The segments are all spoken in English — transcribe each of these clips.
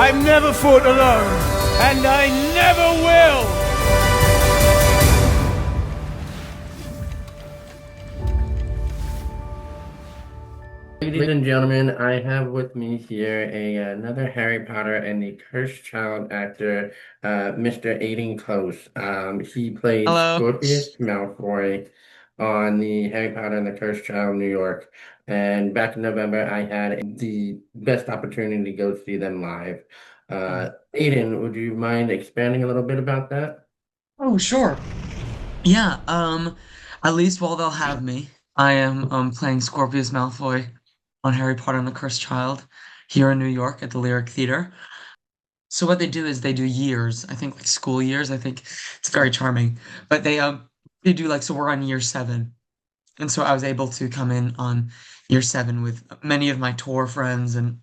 I've never fought alone, and I never will! Ladies and gentlemen, I have with me here another Harry Potter and the Cursed Child actor, Mr. Aiden Close. He played Hello. Scorpius Malfoy on the Harry Potter and the Cursed Child New York. And back in November, I had the best opportunity to go see them live. Oh, Aiden, would you mind expanding a little bit about that? oh, sure. Yeah, at least while they'll have me, I am playing Scorpius Malfoy on Harry Potter and the Cursed Child here in New York at the Lyric Theater. So what they do is they do years, I think like school years. I think it's very charming. But they do like so we're on year seven. And so I was able to come in on year seven with many of my tour friends and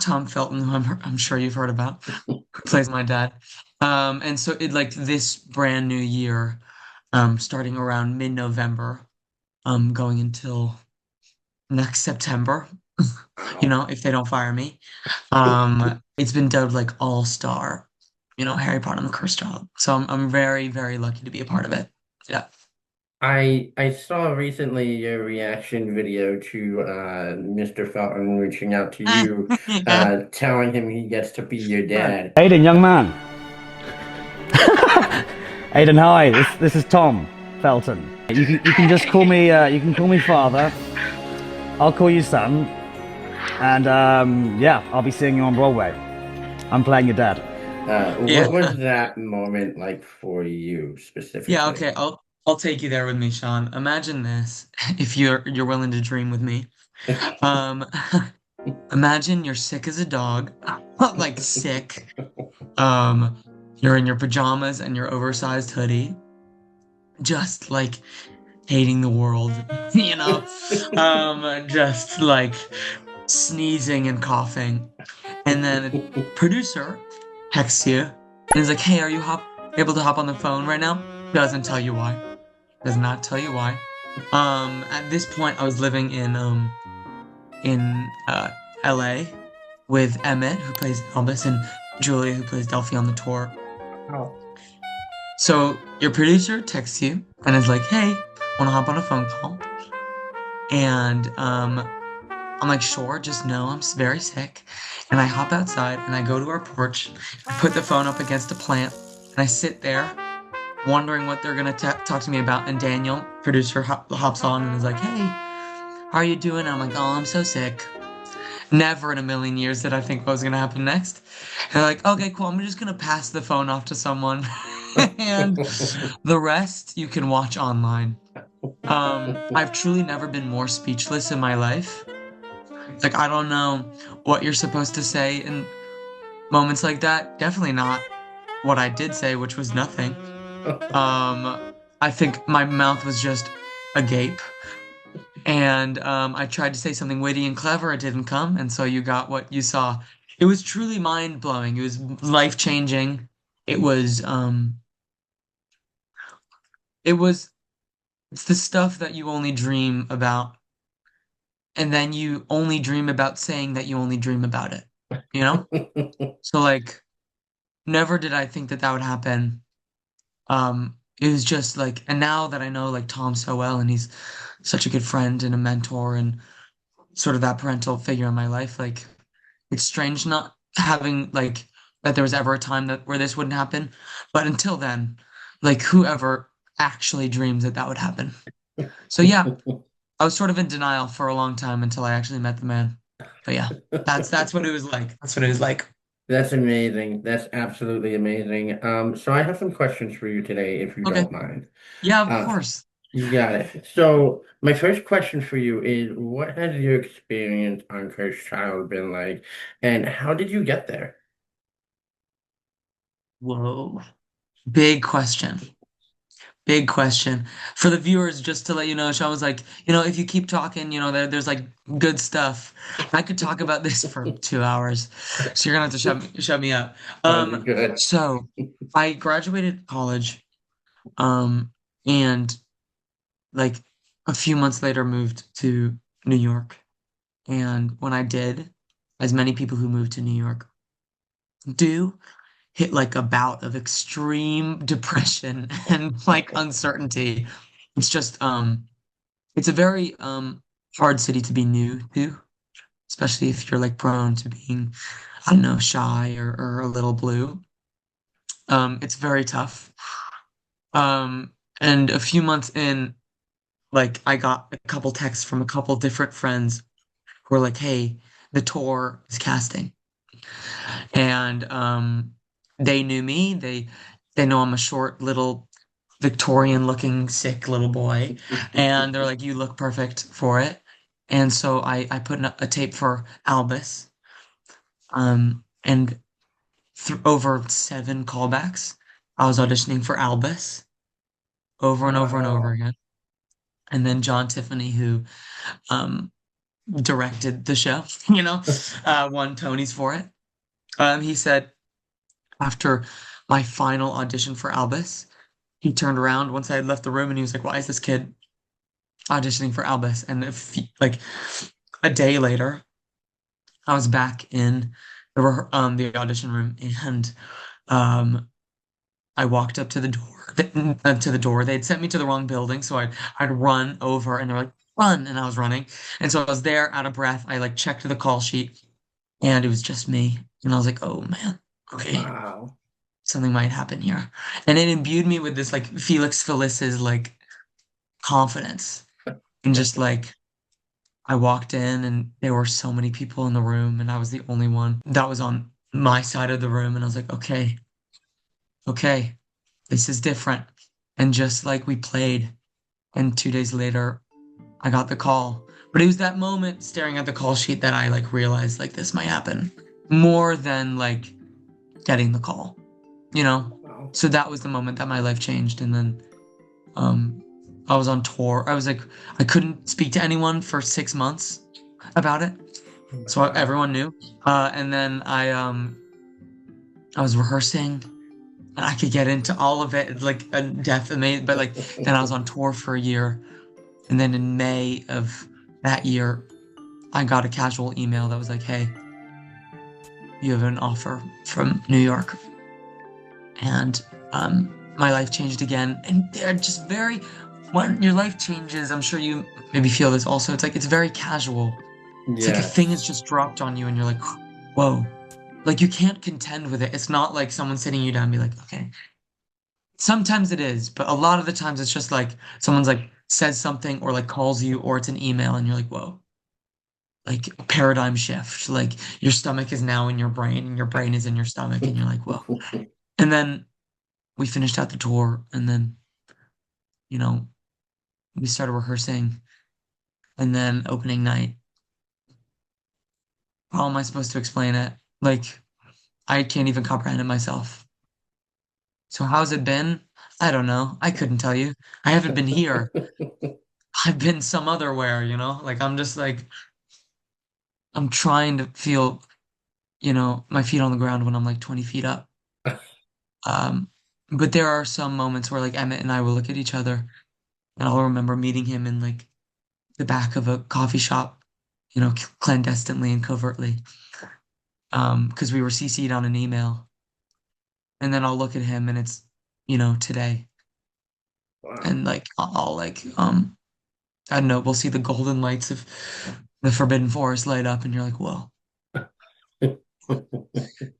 Tom Felton, who I'm sure you've heard about, who plays my dad. And so it like this brand new year, starting around mid-November, going until next September, if they don't fire me. It's been dubbed like All-Star, Harry Potter and the Cursed Child. So I'm very, very lucky to be a part of it. Yeah. I saw recently your reaction video to Mr. Felton reaching out to you, Yeah. telling him he gets to be your dad. Aiden, young man. Aiden, hi. This is Tom Felton. You can just call me father. I'll call you son. And yeah, I'll be seeing you on Broadway. I'm playing your dad. What was Yeah. that moment like for you Yeah, specifically? okay. I'll take you there with me, Sean. Imagine this, if you're willing to dream with me. Um, Imagine you're sick as a dog, like sick. You're in your pajamas and your oversized hoodie, just like hating the world, you know? Just like sneezing and coughing. And then a producer texts you and is like, "Hey, are you able to hop on the phone right now?" Doesn't tell you why. Does not tell you why. At this point, I was living in LA with Emmett, who plays Albus, and Julia, who plays Delphi on the tour. Oh. So your producer texts you and is like, "Hey, wanna hop on a phone call?" And I'm like, "Sure, just know very sick." And I hop outside and I go to our porch, I put the phone up against a plant, and I sit there wondering what they're gonna talk to me about. And Daniel, producer, hops on and is like, "Hey, how are you doing?" And I'm like, "Oh, I'm so sick." Never in a million years did I think what was gonna happen next. And they're like, "Okay, cool. I'm just gonna pass the phone off to someone." And the rest you can watch online. I've truly never been more speechless in my life. Like, I don't know what you're supposed to say in moments like that. Definitely not what I did say, which was nothing. I think my mouth was just agape. And I tried to say something witty and clever. It didn't come. And so you got what you saw. It was truly mind blowing. It was life changing. It was, um, it was, it's the stuff that you only dream about. And then you only dream about saying that you only dream about it, you know? So, like, never did I think that that would happen. It was just like, and now that I know like Tom so well, and he's such a good friend and a mentor and sort of that parental figure in my life, like, it's strange not having like that there was ever a time that where this wouldn't happen. But until then, like, whoever actually dreams that that would happen. So yeah, I was sort of in denial for a long time until I actually met the man. But yeah, that's what it was like. That's what it was like. That's amazing. That's absolutely amazing. So I have some questions for you today, if you Okay. don't mind. Yeah, of Uh, course. you got it. So my first question for you is, what has your experience on Cursed Child been like, and how did you get there? Whoa. Big question. Big question. For the viewers, just to let you know, Sean was like, if you keep talking, there's like good stuff. I could talk about this for 2 hours. So you're gonna have to shut me up. Good. So I graduated college, um, and like a few months later moved to New York. And when I did, as many people who moved to New York, do hit like a bout of extreme depression and like uncertainty. It's just it's a very hard city to be new to, especially if you're like prone to being, I don't know, shy or a little blue. It's very tough. And a few months in, like I got a couple texts from a couple different friends who were like, "Hey, the tour is casting," and they knew me. They know I'm a short little Victorian-looking sick little boy, and they're like, "You look perfect for it." And so I put in a tape for Albus, and th over 7 callbacks, I was auditioning for Albus over and over and over Wow. again. And then John Tiffany, who um directed the show, won Tonys for it. He said after my final audition for Albus, he turned around once I had left the room and he was like, "Why is this kid auditioning for Albus?" And like a day later, I was back in the audition room and um I walked up to the door to the door. They'd sent me to the wrong building, so I'd run over and they're like, "Run," and I was running. And so I was there out of breath. I like checked the call sheet and it was just me. And I was like, "Oh man, okay, Wow. something might happen here." And it imbued me with this like Felix Felice's like confidence. And just like I walked in and there were so many people in the room and I was the only one that was on my side of the room. And I was like, "Okay, okay, this is different." And just like we played, and 2 days later, I got the call. But it was that moment staring at the call sheet that I like realized like this might happen more than like getting the call, you know? Wow. So that was the moment that my life changed. And then um I was on tour. I was like, I couldn't speak to anyone for 6 months about it. So Wow. everyone knew. And then I was rehearsing and I could get into all of it like a death amazing, but like then I was on tour for a year. And then in May of that year, I got a casual email that was like, "Hey, you have an offer from New York." And my life changed again. And they're just very, when your life changes, I'm sure you maybe feel this also. It's like, it's very casual. It's like a thing has Yes. just dropped on you and you're like, whoa. Like you can't contend with it. It's not like someone sitting you down and be like, "Okay." Sometimes it is, but a lot of the times it's just like someone's like says something or like calls you or it's an email and you're like, whoa, like paradigm shift. Like your stomach is now in your brain and your brain is in your stomach and you're like, whoa. And then we finished out the tour and then, you know, we started rehearsing and then opening night. How am I supposed to explain it? Like I can't even comprehend it myself. So how's it been? I don't know. I couldn't tell you. I haven't been here. I've been some other where, Like I'm just like I'm trying to feel, my feet on the ground when I'm like 20 feet up. Um, but there are some moments where like Emmett and I will look at each other and I'll remember meeting him in like the back of a coffee shop, clandestinely and covertly, because we were CC'd on an email. And then I'll look at him and it's, today. Wow. And like I'll like I don't know, we'll see the golden lights of the Forbidden Forest light up and you're like, whoa.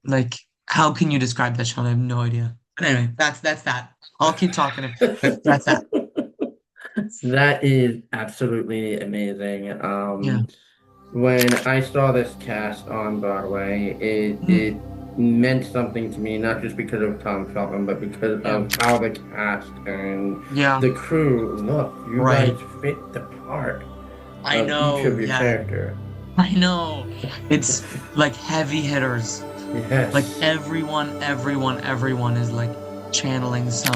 Like, how can you describe that, Sean? I have no idea. But anyway, that's that. I'll keep talking, but that's that. That is absolutely amazing. Yeah. When I saw this cast on Broadway, it Mm, it meant something to me, not just because of Tom Felton, but because yeah. of how the cast and Yeah. the crew looked. You Right. guys fit the part I of each know. of your Yeah. character. I know. It's like heavy hitters. Like Yes. everyone is like channeling some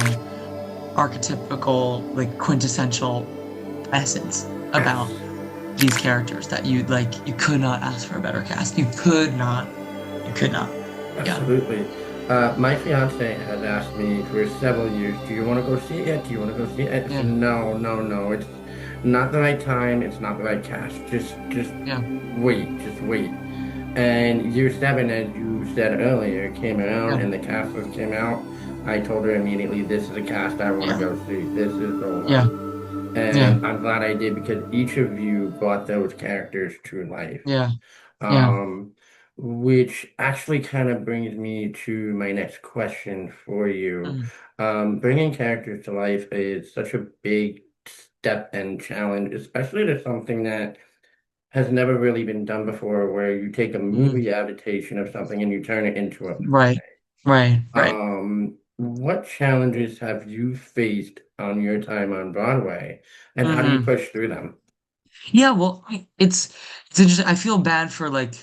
archetypical, like quintessential essence about Yes. these characters that you could not ask for a better cast. You could not. You could not. Yeah. Absolutely. My fiance has asked me for several years, "Do you want to go see it? Do you want to go see it?" I said, Yeah. "No, no, no. It's not the right time. It's not the right cast. Just Yeah. wait. Just wait." And year seven, as you said earlier, came around Yeah, and the cast list came out. I told her immediately, this is a cast I want to yeah, go see. This is the yeah, one. yeah, And I'm glad I did because each of you brought those characters to life. yeah, yeah. Um, which actually kind of brings me to my next question for you. Mm, Bringing characters to life is such a big step and challenge, especially to something that has never really been done before, where you take a mm. movie adaptation of something and you turn it into a Right, play. right, right. What challenges have you faced on your time on Broadway, and how do you Hmm. push through them? Yeah, well, it's interesting. I feel bad for like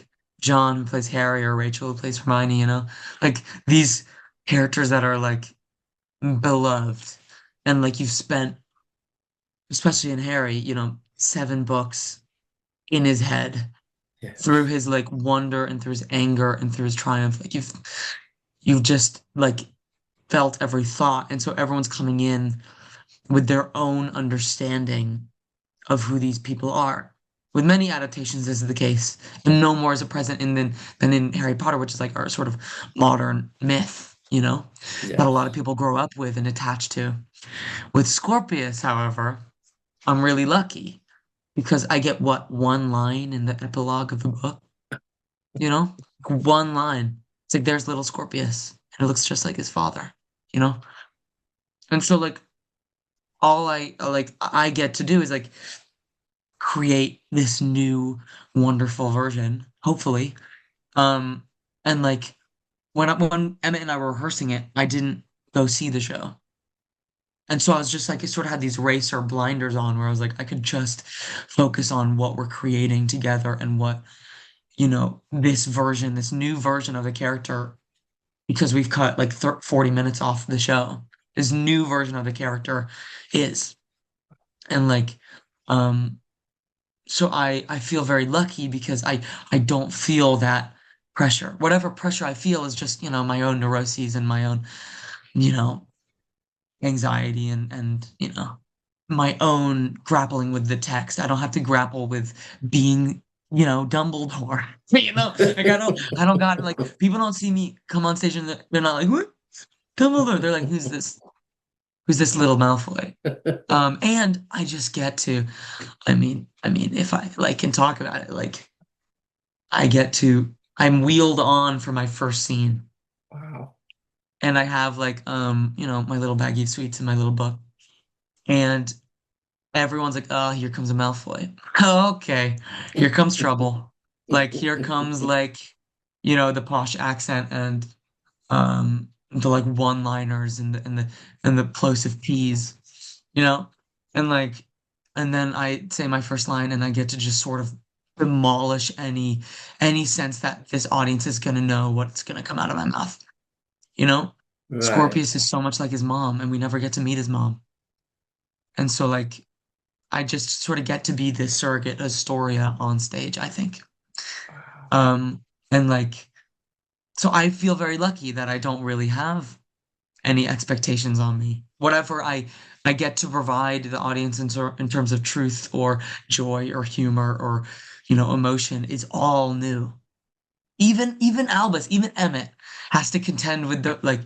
John who plays Harry or Rachel who plays Hermione, like these characters that are like beloved and like you've spent, especially in Harry, 7 books in his head through Yes. his like wonder and through his anger and through his triumph. Like you've just like felt every thought, and so everyone's coming in with their own understanding of who these people are. With many adaptations, this is the case, and no more is it present than in Harry Potter, which is like our sort of modern myth, that a lot of Yes. people grow up with and attach to. With Scorpius, however, I'm really lucky because I get what one line in the epilogue of the book, you know, one line. It's like there's little Scorpius, and it looks just like his father, you know, and so like all I get to do is like create this new wonderful version, hopefully. Um, and like when Emmett and I were rehearsing it, I didn't go see the show. And so I was just like, I sort of had these racer blinders on where I was like, I could just focus on what we're creating together and what, this new version of the character, because we've cut like 40 minutes off the show, this new version of the character is. And like, um, so I feel very lucky because I don't feel that pressure. Whatever pressure I feel is just, my own neuroses and my own, you know, anxiety and my own grappling with the text. I don't have to grapple with being, Dumbledore. Like I don't got like people don't see me come on stage and they're not like, what? Dumbledore. They're like, who's this? Who's this little Malfoy? And I just get to, I mean, if I like can talk about it, like I'm wheeled on for my first scene, Wow. and I have like, my little baggie of sweets in my little book, and everyone's like, "Oh, here comes a Malfoy." Oh, okay, here comes trouble. Like here comes like, the posh accent and the like one-liners and the plosive P's, you know, and like, and then I say my first line and I get to just sort of demolish any sense that this audience is gonna know what's gonna come out of my mouth. You know, Right. Scorpius is so much like his mom, and we never get to meet his mom, and so like I just sort of get to be this surrogate Astoria on stage, I think. Wow. And like, so I feel very lucky that I don't really have any expectations on me. Whatever I get to provide the audience in terms of truth or joy or humor or emotion is all new. Even Albus, even Emmett has to contend with the like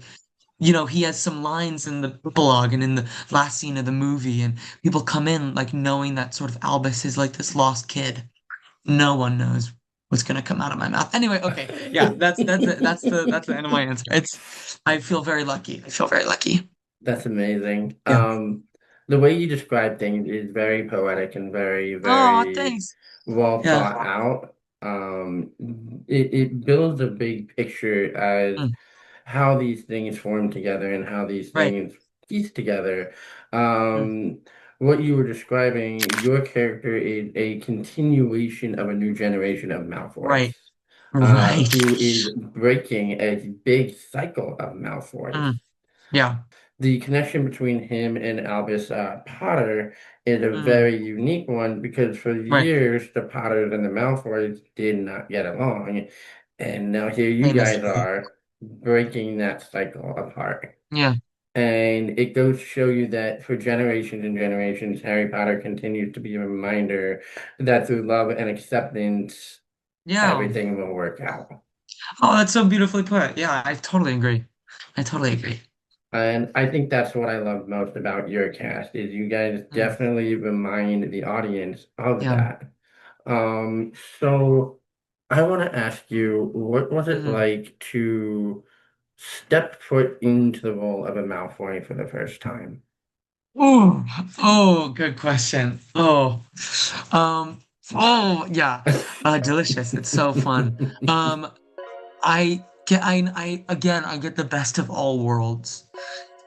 he has some lines in the epilogue and in the last scene of the movie, and people come in like knowing that sort of Albus is like this lost kid. No one knows what's gonna come out of my mouth. Anyway, okay, yeah, that's it. That's the end of my answer. I feel very lucky. I feel very lucky. That's amazing. Yeah. The way you describe things is very poetic and very, Oh, very thanks. well Yeah. thought out. Um, it builds a big picture as Mm, how these things form together and how these right. things piece together. Mm, What you were describing, your character is a continuation of a new generation of Malfoys, right. Right. who is breaking a big cycle of Malfoys. Mm, yeah. The connection between him and Albus Potter is a Mm, very unique one because for right. years the Potters and the Malfoys did not get along, and now here you guys Famously. are breaking that cycle apart. Yeah. And it goes to show you that for generations and generations, Harry Potter continues to be a reminder that through love and acceptance, Yeah. everything will work out. Oh, that's so beautifully put. Yeah, I totally agree. I totally agree. And I think that's what I love most about your cast is you guys Mm, definitely remind the audience of yeah. that. So I want to ask you, what was it Mhm. like to step foot into the role of a Malfoy for the first time? Oh, oh, good question. Um, yeah. Delicious. It's so fun. Um, I get the best of all worlds.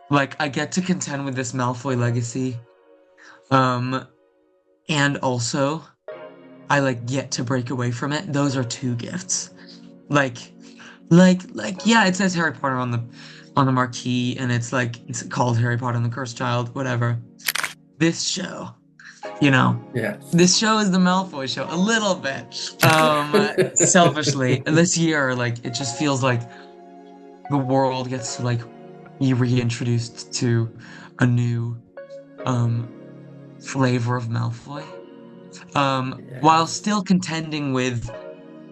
Like, I get to contend with this Malfoy legacy. Um, and also, I like get to break away from it. Those are two gifts. Like, yeah, it says Harry Potter on the marquee, and it's called Harry Potter and the Cursed Child, whatever. This show, you know, Yes. this show is the Malfoy show a little bit. Selfishly, this year, like it just feels like the world gets to like be reintroduced to a new um flavor of Malfoy. While Yes. still contending with,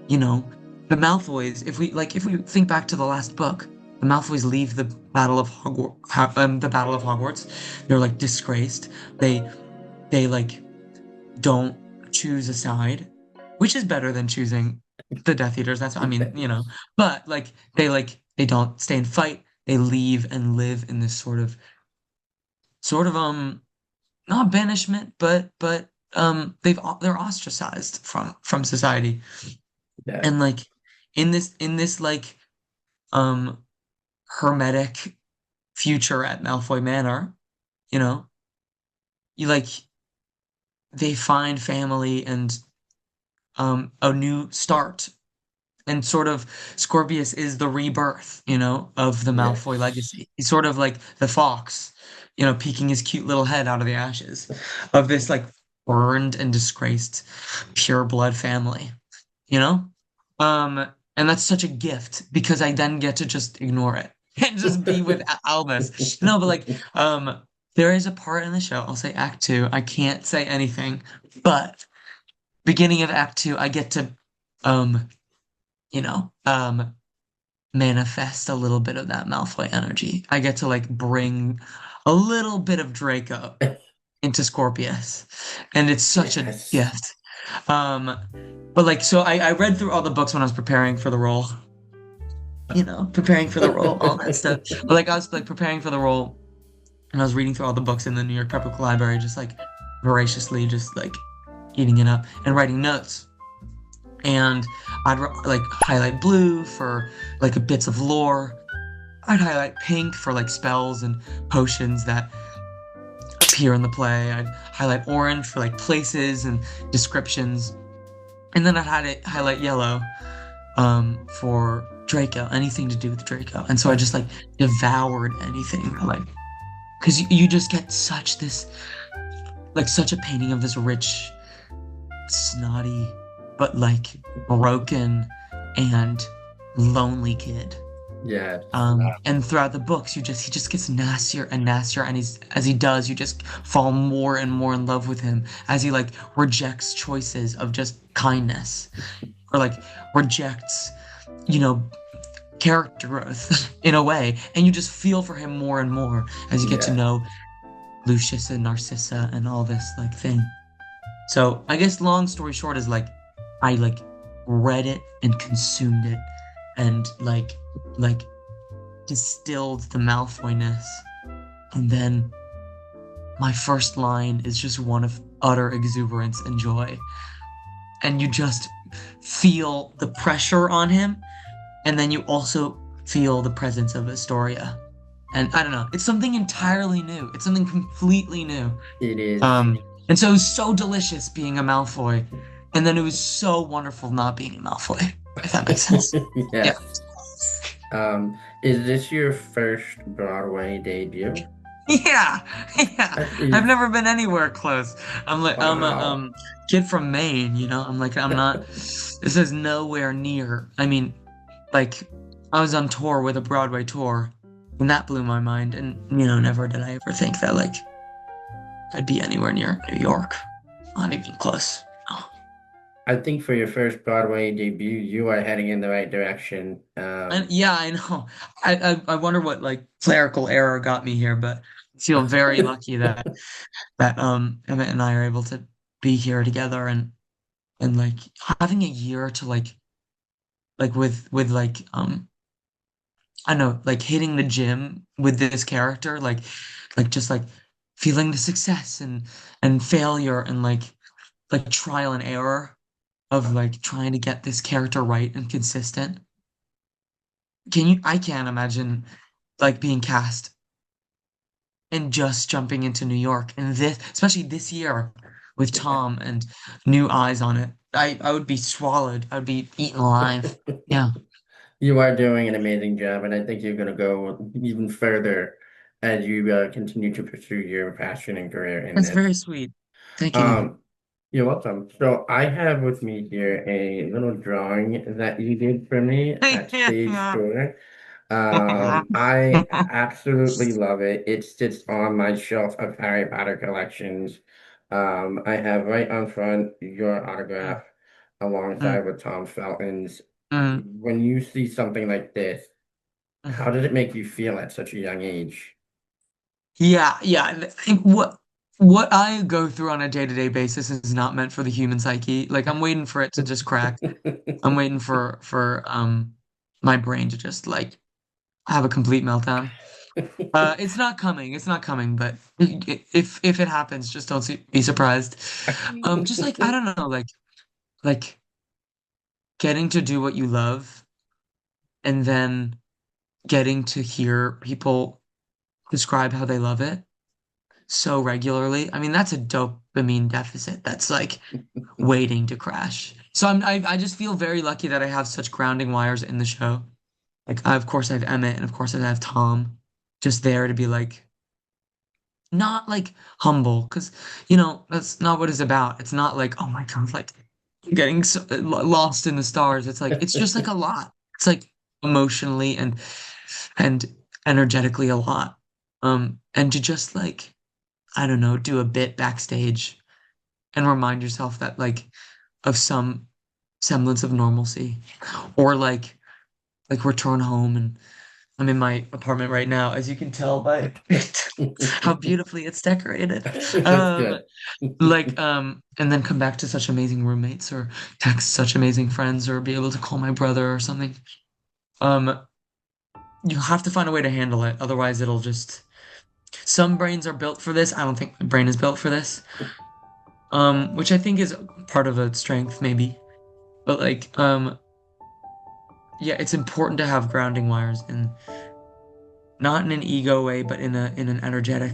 you know, the Malfoys. If we think back to the last book, the Malfoys leave the Battle of Hogwarts. They're like disgraced. They like don't choose a side, which is better than choosing the Death Eaters. That's I mean, you know, but they don't stay and fight. They leave and live in this sort of not banishment, but they're ostracized from society. Yes. And like in this like um hermetic future at Malfoy Manor, you know, you like they find family and a new start. And sort of Scorpius is the rebirth, you know, of the Malfoy Yes. legacy. He's sort of like the fox, you know, peeking his cute little head out of the ashes of this like burned and disgraced pure blood family, you know? Um, and that's such a gift because I then get to just ignore it and just be with Albus. No, but like, there is a part in the show, I'll say Act Two. I can't say anything, but beginning of Act Two, I get to, um, you know, manifest a little bit of that Malfoy energy. I get to like bring a little bit of Draco into Scorpius, and it's such a Yes. gift. Um, but like, so I read through all the books when I was preparing for the role, you know, preparing for the role, all that stuff. But like, I was like preparing for the role, and I was reading through all the books in the New York Public Library, just like voraciously, just like eating it up and writing notes. And I'd like highlight blue for like bits of lore. I'd highlight pink for like spells and potions that appear in the play. I'd highlight orange for like places and descriptions. And then I'd highlight yellow for Draco, anything to do with Draco. And so I just like devoured anything like because you just get such a painting of this rich, snotty, but like broken and lonely kid. Yes. And throughout the books, he just gets nastier and nastier, and as he does, you just fall more and more in love with him as he like rejects choices of just kindness, or like rejects, you know, character growth in a way, and you just feel for him more and more as you get to Yes. know Lucius and Narcissa and all this like thing. So I guess long story short is like I like read it and consumed it and like distilled the Malfoyness. And then my first line is just one of utter exuberance and joy. And you just feel the pressure on him, and then you also feel the presence of Astoria. And I don't know, it's something entirely new. It's something completely new. It is. And so it was so delicious being a Malfoy, and then it was so wonderful not being a Malfoy, if that makes sense. Yeah. Yes. Is this your first Broadway debut? Yeah, yeah. I've never been anywhere close. I'm a Wow. kid from Maine, you know. I'm like I'm not. This is nowhere near. I mean, like I was on tour with a Broadway tour, and that blew my mind. And you know, never did I ever think that like I'd be anywhere near New York. Not even close. Oh. I think for your first Broadway debut, you are heading in the right direction. And yeah, I know. I wonder what like clerical error got me here, but I feel very lucky that Emmett and I are able to be here together and like having a year to like with like I don't know, like hitting the gym with this character, like just like feeling the success and failure and like trial and error of like trying to get this character right and consistent. I can't imagine like being cast and just jumping into New York and this, especially this year with Tom and new eyes on it. I would be swallowed. I would be eaten alive. Yeah, You are doing an amazing job, and I think you're going to go even further as you continue to pursue your passion and career in that's this. very sweet. Thank you. Um, you're welcome. So I have with me here a little drawing that you did for me at stage four. I absolutely love it. It sits on my shelf of Harry Potter collections. I have right on front your autograph Mm, alongside with Tom Felton's. mm, When you see something like this, mm. how did it make you feel at such a young age? Yeah, yeah. I think what I go through on a day-to-day basis is not meant for the human psyche. Like I'm waiting for it to just crack. I'm waiting for my brain to just like have a complete meltdown. It's not coming. It's not coming, but if it happens, just don't be surprised. Just like I don't know, like getting to do what you love and then getting to hear people describe how they love it so regularly. I mean, that's a dopamine deficit. That's like waiting to crash. So I just feel very lucky that I have such grounding wires in the show. Like, of course, I have Emmett, and of course, I have Tom, just there to be like, not like humble, because that's not what it's about. It's not like, oh my God, like getting lost in the stars. It's like it's just like a lot. It's like emotionally and energetically a lot. And to just like I don't know, do a bit backstage and remind yourself that like of some semblance of normalcy, or like return home and I'm in my apartment right now, as you can tell by how beautifully it's decorated. That's Um, good. and then come back to such amazing roommates or text such amazing friends or be able to call my brother or something. Um, you have to find a way to handle it. Otherwise, it'll just, some brains are built for this. I don't think my brain is built for this. Which I think is part of a strength, maybe. But yeah, it's important to have grounding wires in not in an ego way, but in an energetic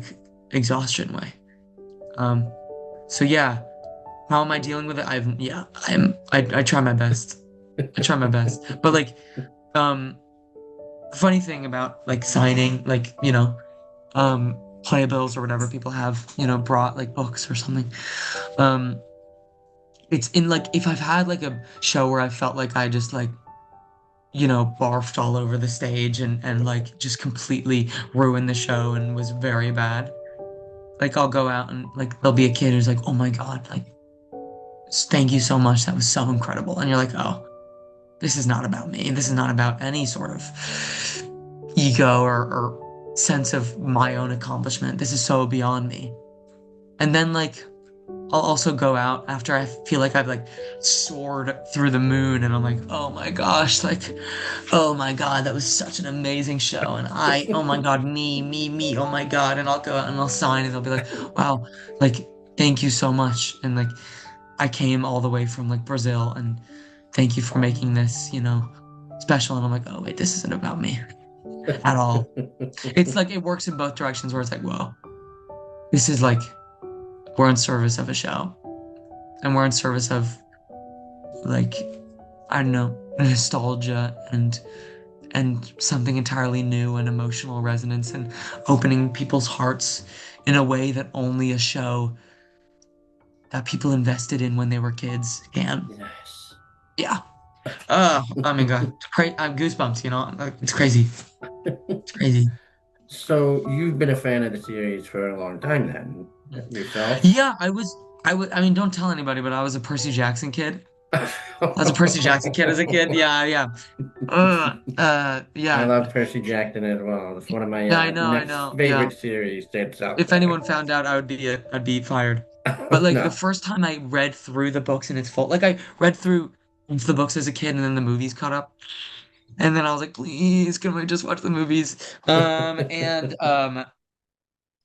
exhaustion way. Um, so yeah, how am I dealing with it? I try my best. I try my best. But like, um, the funny thing about like signing, like, playbills or whatever people have, brought like books or something. Um, it's in like if I've had like a show where I felt like I just like barfed all over the stage and like just completely ruined the show and was very bad. Like I'll go out and like there'll be a kid who's like, "Oh my God, like thank you so much. That was so incredible." And you're like, "Oh, this is not about me. This is not about any sort of ego or sense of my own accomplishment. This is so beyond me." And then like I'll also go out after I feel like I've like soared through the moon and I'm like, oh my gosh, like, oh my God, that was such an amazing show. And oh my God, me, oh my God. And I'll go out and I'll sign and they'll be like, wow, like, thank you so much. And like, I came all the way from like Brazil and thank you for making this, special. And I'm like, oh wait, this isn't about me at all. It's like, it works in both directions where it's like, whoa, this is like, we're in service of a show and we're in service of like I don't know nostalgia and something entirely new and emotional resonance and opening people's hearts in a way that only a show that people invested in when they were kids can. Yes. Yeah. Oh my God, I'm goosebumps. Like, it's crazy. It's crazy. So you've been a fan of the series for a long time then, yourself? Yeah, I was. I mean, don't tell anybody, but I was a Percy Jackson kid. I was a Percy Jackson kid as a kid. Yeah, yeah. I Yeah. love Percy Jackson as well. It's one of my Yeah, I next know. Yeah. favorite series that's out If there. anyone found out, I'd be fired. But like the No. first time I read through the books in its full, like I read through the books as a kid, and then the movies caught up, and then I was like, please, can we just watch the movies? And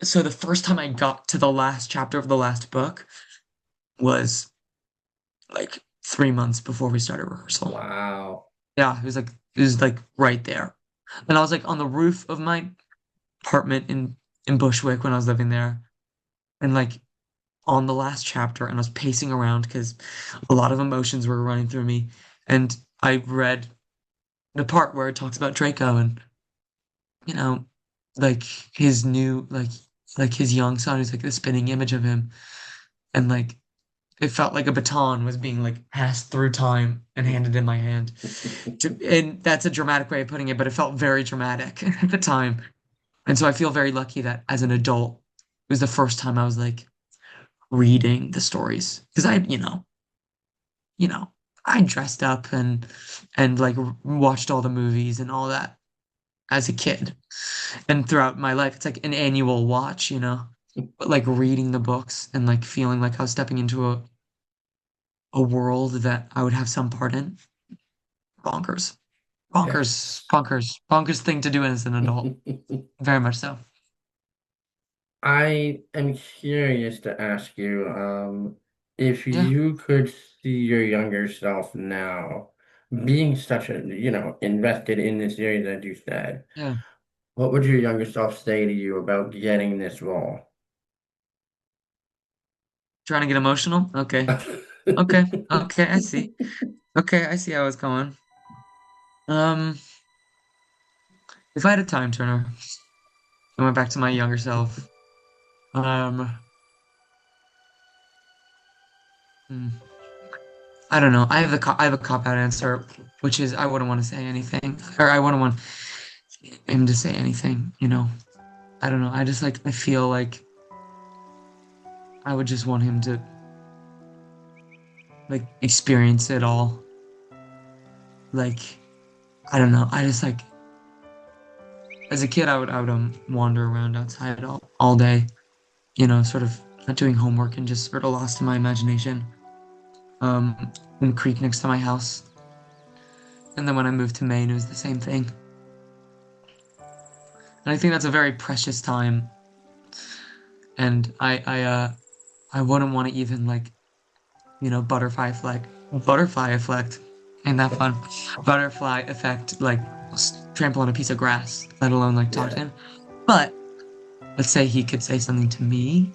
so the first time I got to the last chapter of the last book was like 3 months before we started rehearsal. Wow. Yeah, it was like right there. And I was like on the roof of my apartment in Bushwick when I was living there, and like on the last chapter, and I was pacing around because a lot of emotions were running through me. And I read the part where it talks about Draco and, you know, like his new, like his young son who's like the spinning image of him. And like it felt like a baton was being like passed through time and handed in my hand. And that's a dramatic way of putting it, but it felt very dramatic at the time. And so I feel very lucky that as an adult, it was the first time I was like reading the stories. Because you know, I dressed up and like watched all the movies and all that as a kid. And throughout my life, it's like an annual watch, you know. But like reading the books and like feeling like I was stepping into a world that I would have some part in. Bonkers. Bonkers. Yes. Bonkers. Bonkers thing to do as an adult. Very much so. I am curious to ask you, if Yeah. you could see your younger self now, being such a, invested in this series as you said, Yeah. what would your younger self say to you about getting this role? Trying to get emotional? Okay. Okay. Okay, I see. Okay, I see how it's going. Um, if I had a time turner and went back to my younger self, um, hmm, I don't know. I have a cop out answer, which is I wouldn't want to say anything, or I wouldn't want him to say anything. You know, I don't know. I just like I feel like I would just want him to like experience it all. Like I don't know. I just like as a kid, I would wander around outside all day. You know, sort of not doing homework and just sort of lost in my imagination. In the creek next to my house. And then when I moved to Maine, it was the same thing. And I think that's a very precious time. And I wouldn't want to even like, you know, butterfly effect. Ain't that fun? Butterfly effect, like trample on a piece of grass, let alone like talk to Yeah. him. But let's say he could say something to me.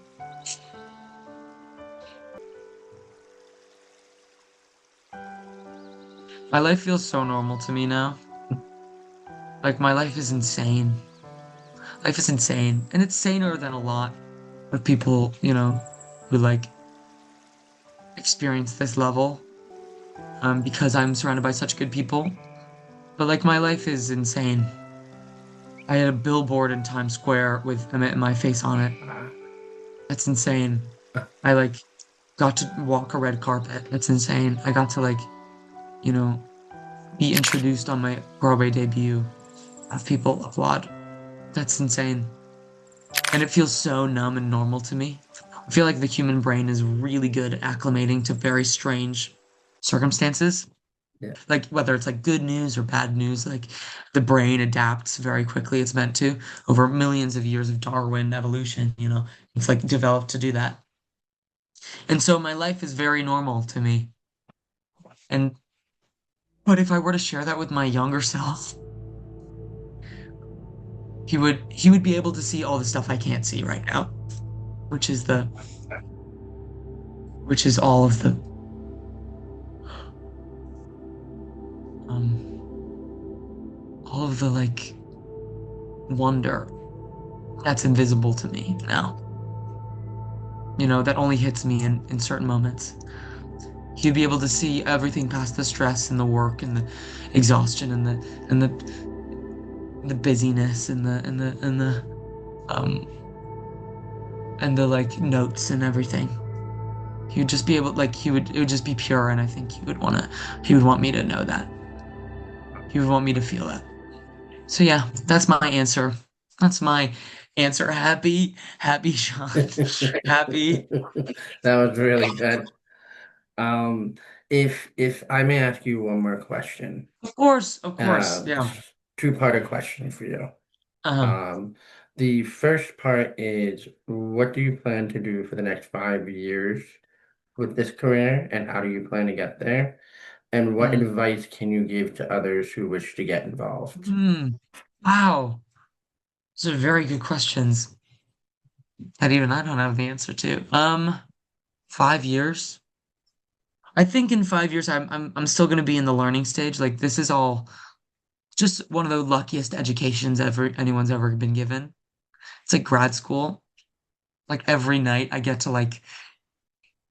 My life feels so normal to me now. Like my life is insane. Life is insane, and it's saner than a lot of people, you know, who like experience this level. Because I'm surrounded by such good people. But like my life is insane. I had a billboard in Times Square with my face on it. That's insane. I like got to walk a red carpet. That's insane. I got to like, you know, be introduced on my Broadway debut. Have people applaud. That's insane. And it feels so numb and normal to me. I feel like the human brain is really good at acclimating to very strange circumstances. Yeah. Like whether it's like good news or bad news, like the brain adapts very quickly. It's meant to over millions of years of Darwin evolution, you know, it's like developed to do that. And so my life is very normal to me. And but if I were to share that with my younger self, he would be able to see all the stuff I can't see right now, which is the which is all of the like wonder that's invisible to me now. You know, that only hits me in certain moments. He'd be able to see everything past the stress and the work and the exhaustion and the busyness um and the like notes and everything. He would just be able, like, it would just be pure, and I think he would want me to know that. He would want me to feel that. So yeah, that's my answer. That's my answer. Happy, Sean. Happy. That was really good. Um, if I may ask you one more question, Of course, yeah. two-parter question for you. Um, Um, the first part is, what do you plan to do for the next 5 years with this career, and how do you plan to get there? And what mm, advice can you give to others who wish to get involved? mm, wow, those are very good questions that even I don't have the answer to. 5 years. I think in 5 years, I'm still going to be in the learning stage. Like this is all just one of the luckiest educations anyone's ever been given. It's like grad school. Like every night,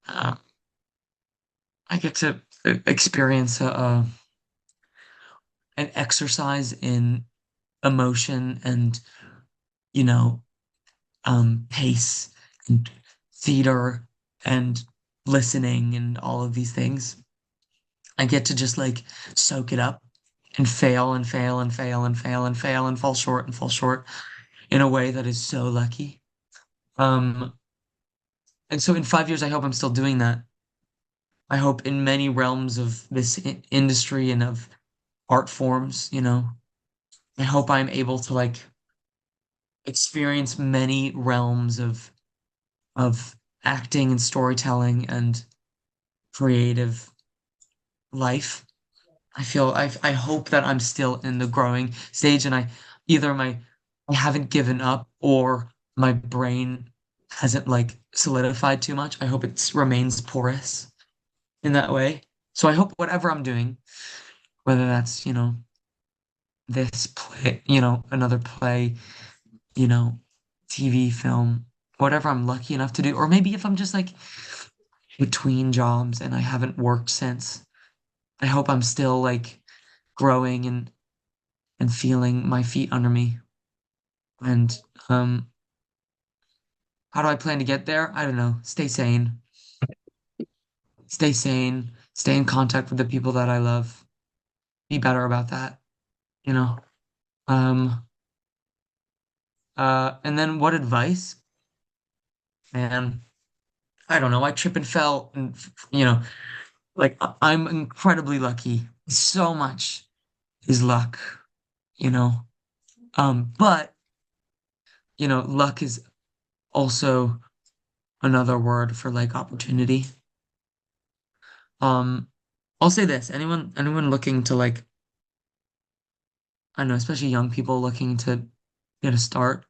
uh, I get to experience an exercise in emotion and you know pace and theater and listening and all of these things. I get to just like soak it up and fail and fail and fail and fail and fail and fall short in a way that is so lucky. Um, and so in 5 years, I hope I'm still doing that. I hope in many realms of this industry and of art forms, I hope I'm able to like experience many realms of acting and storytelling and creative life. I hope that I'm still in the growing stage and either I haven't given up or my brain hasn't like solidified too much. I hope it remains porous in that way. So I hope whatever I'm doing, whether that's, this play, another play, you know, TV, film, whatever I'm lucky enough to do, or maybe if I'm just like between jobs and I haven't worked since, I hope I'm still like growing and feeling my feet under me. And how do I plan to get there? I don't know. Stay sane. Stay sane. Stay in contact with the people that I love. Be better about that, you know. Um and then what advice? Man, I don't know. I trip and fell and like I'm incredibly lucky. So much is luck, you know. But luck is also another word for like opportunity. Um, I'll say this, anyone looking to like, I don't know, especially young people looking to get a start,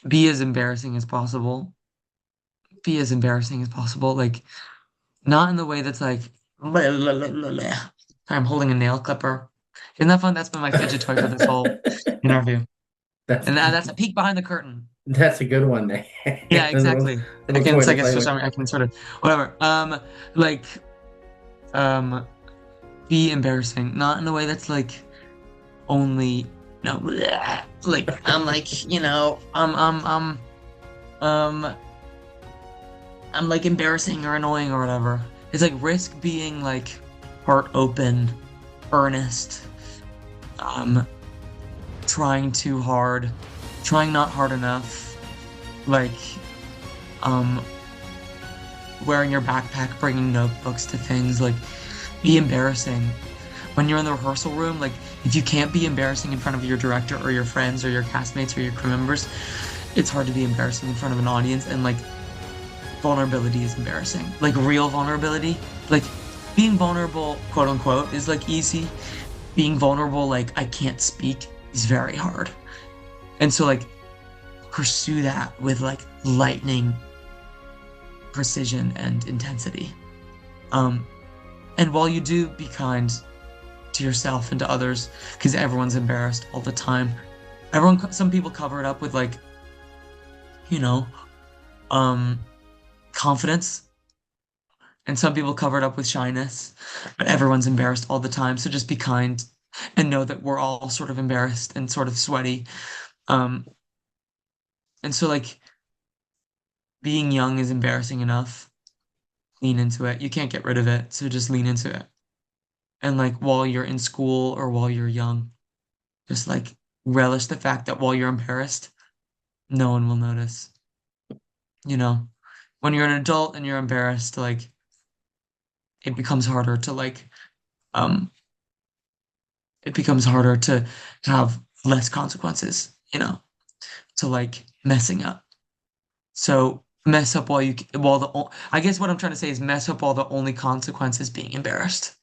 be as embarrassing as possible. Be as embarrassing as possible. Like, not in the way that's like, I'm holding a nail clipper. Isn't that fun? That's been my fidget toy for this whole interview. That's And that's a peek behind the curtain. that's a good one there. Yeah, A exactly. I little can, toy it's to like, play it's just, with. I can sort of, whatever. Like, um, be embarrassing, not in a way that's like only, no, bleh. Like, I'm like, um, I'm like embarrassing or annoying or whatever. It's like risk being like heart open, earnest, um, trying too hard, trying not hard enough, like, um, wearing your backpack, bringing notebooks to things, like, be embarrassing. When you're in the rehearsal room, like, if you can't be embarrassing in front of your director or your friends or your castmates or your crew members, it's hard to be embarrassing in front of an audience, and, like, vulnerability is embarrassing. Like, real vulnerability. Like, being vulnerable, quote unquote, is, like, easy. Being vulnerable, like, I can't speak, is very hard. And so, like, pursue that with, like, lightning precision and intensity. And while you do, be kind to yourself and to others, because everyone's embarrassed all the time. Some people cover it up with like, you know, confidence, and some people cover it up with shyness, but everyone's embarrassed all the time. So just be kind and know that we're all sort of embarrassed and sort of sweaty. And so like being young is embarrassing enough. Lean into it. You can't get rid of it, so just lean into it. And like while you're in school or while you're young, just like relish the fact that while you're embarrassed, no one will notice. You know, when you're an adult and you're embarrassed, like it becomes harder to um it becomes harder to have less consequences, to like messing up. So mess up while I guess what I'm trying to say is mess up while the only consequence is being embarrassed.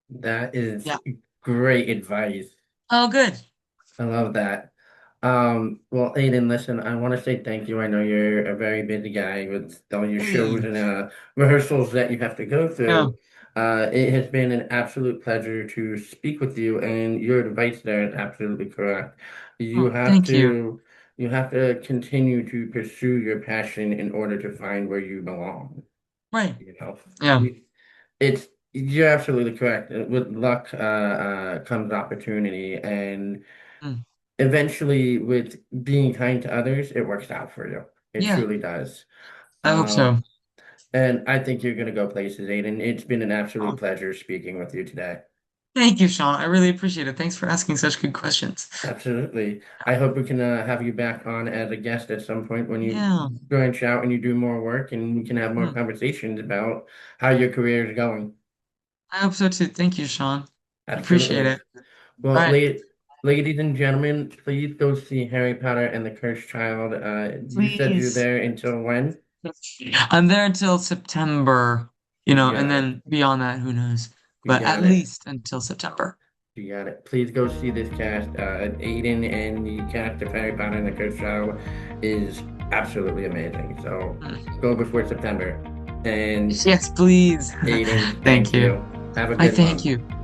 That is Yeah. great advice. Oh, good. I love that. Well, Aiden, listen, I want to say thank you. I know you're a very busy guy with all your shows Hey. and rehearsals that you have to go Yeah. through. It has been an absolute pleasure to speak with you, and your advice there is absolutely correct. You Oh, have thank you. to you have to continue to pursue your passion in order to find where you belong. Right. You know, Yeah. You- you're absolutely correct. With luck comes opportunity, and Mm. eventually, with being kind to others, it works out for you. It Yeah. truly does. I hope so. Um, and I think you're gonna go places, Aiden. It's been an absolute Oh, pleasure speaking with you today. thank you, Sean. I really appreciate it. Thanks for asking such good questions. Absolutely. I hope we can have you back on as a guest at some point when you Yeah. branch out and you do more work, and we can have more Mm. conversations about how your career is going. I hope so too. Thank you, Sean. I appreciate Absolutely. it. All Well, right. ladies and gentlemen, please go see Harry Potter and the Cursed Child. You said you're Please. there until when? I'm there until September, You and got it. then beyond that, who knows? You But at got it. least until September. You got it. Please go see this cast. Aiden and the cast of Harry Potter and the Cursed Child is absolutely amazing. So Mm. go before September. And Yes, please. Aiden, Thank thank you. you. Have a I good thank one. you.